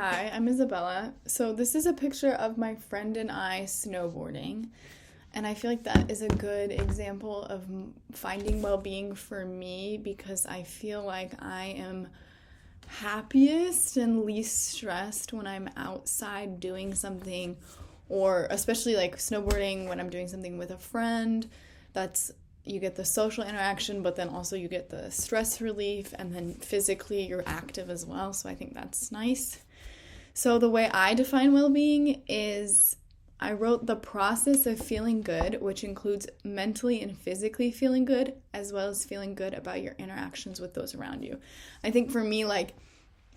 Hi, I'm Isabella. So this is a picture of my friend and I snowboarding. And I feel like that is a good example of finding well-being for me because I feel like I am happiest and least stressed when I'm outside doing something, or especially like snowboarding when I'm doing something with a friend. That's You get the social interaction, but then also you get the stress relief, and then physically you're active as well. So I think that's nice. So the way I define well-being is I wrote the process of feeling good, which includes mentally and physically feeling good, as well as feeling good about your interactions with those around you. I think for me, like,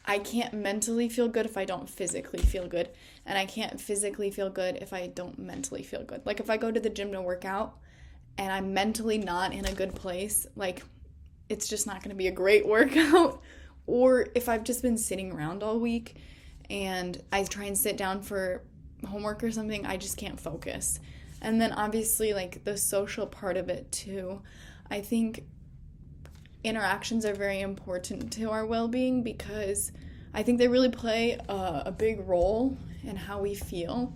I can't mentally feel good if I don't physically feel good, and I can't physically feel good if I don't mentally feel good. Like, if I go to the gym to work out and I'm mentally not in a good place, like, it's just not going to be a great workout. Or if I've just been sitting around all week and I try and sit down for homework or something, I just can't focus. And then obviously, like, the social part of it too. I think interactions are very important to our well-being because I think they really play a big role in how we feel.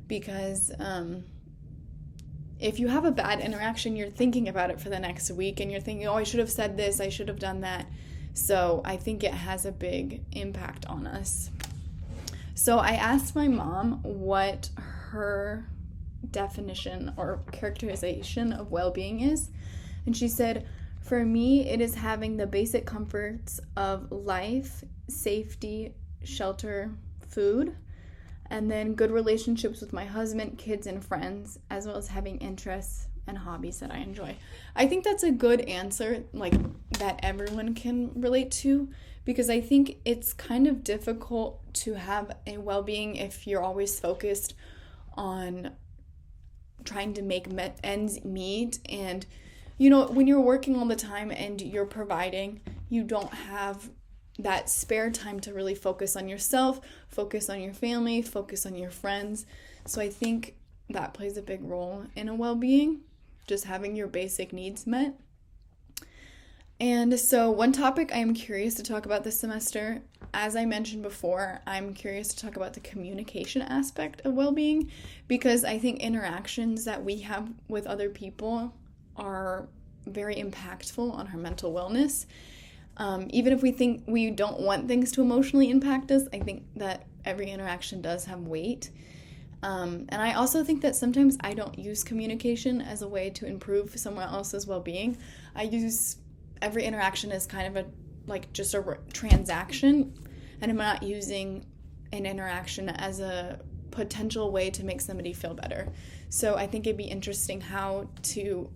Because if you have a bad interaction, you're thinking about it for the next week and you're thinking, oh, I should have said this, I should have done that. So I think it has a big impact on us. So I asked my mom what her definition or characterization of well-being is. And she said, for me, it is having the basic comforts of life, safety, shelter, food, and then good relationships with my husband, kids, and friends, as well as having interests and hobbies that I enjoy. I think that's a good answer, like, that everyone can relate to, because I think it's kind of difficult to have a well-being if you're always focused on trying to make ends meet. And, you know, when you're working all the time and you're providing, you don't have that spare time to really focus on yourself, focus on your family, focus on your friends. So I think that plays a big role in a well-being, just having your basic needs met. And so one topic I am curious to talk about this semester, as I mentioned before, I'm curious to talk about the communication aspect of well-being, because I think interactions that we have with other people are very impactful on our mental wellness. Even if we think we don't want things to emotionally impact us, I think that every interaction does have weight. And I also think that sometimes I don't use communication as a way to improve someone else's well-being. I use every interaction as kind of just a transaction, and I'm not using an interaction as a potential way to make somebody feel better. So I think it'd be interesting how to,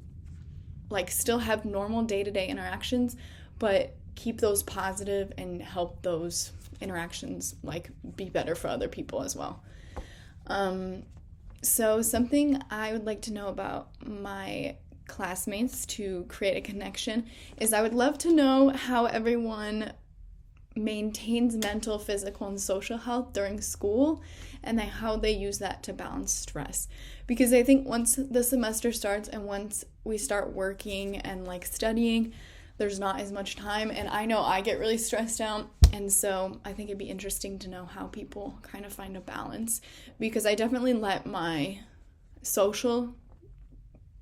like, still have normal day-to-day interactions, but keep those positive and help those interactions, like, be better for other people as well. So something I would like to know about my classmates to create a connection is I would love to know how everyone maintains mental, physical, and social health during school, and then how they use that to balance stress. Because I think once the semester starts and once we start working and, like, studying, there's not as much time, and I know I get really stressed out, and so I think it'd be interesting to know how people kind of find a balance, because I definitely let my social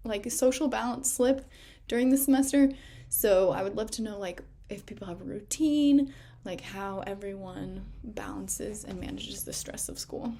balance slip during the semester. So I would love to know, like, if people have a routine, like, how everyone balances and manages the stress of school.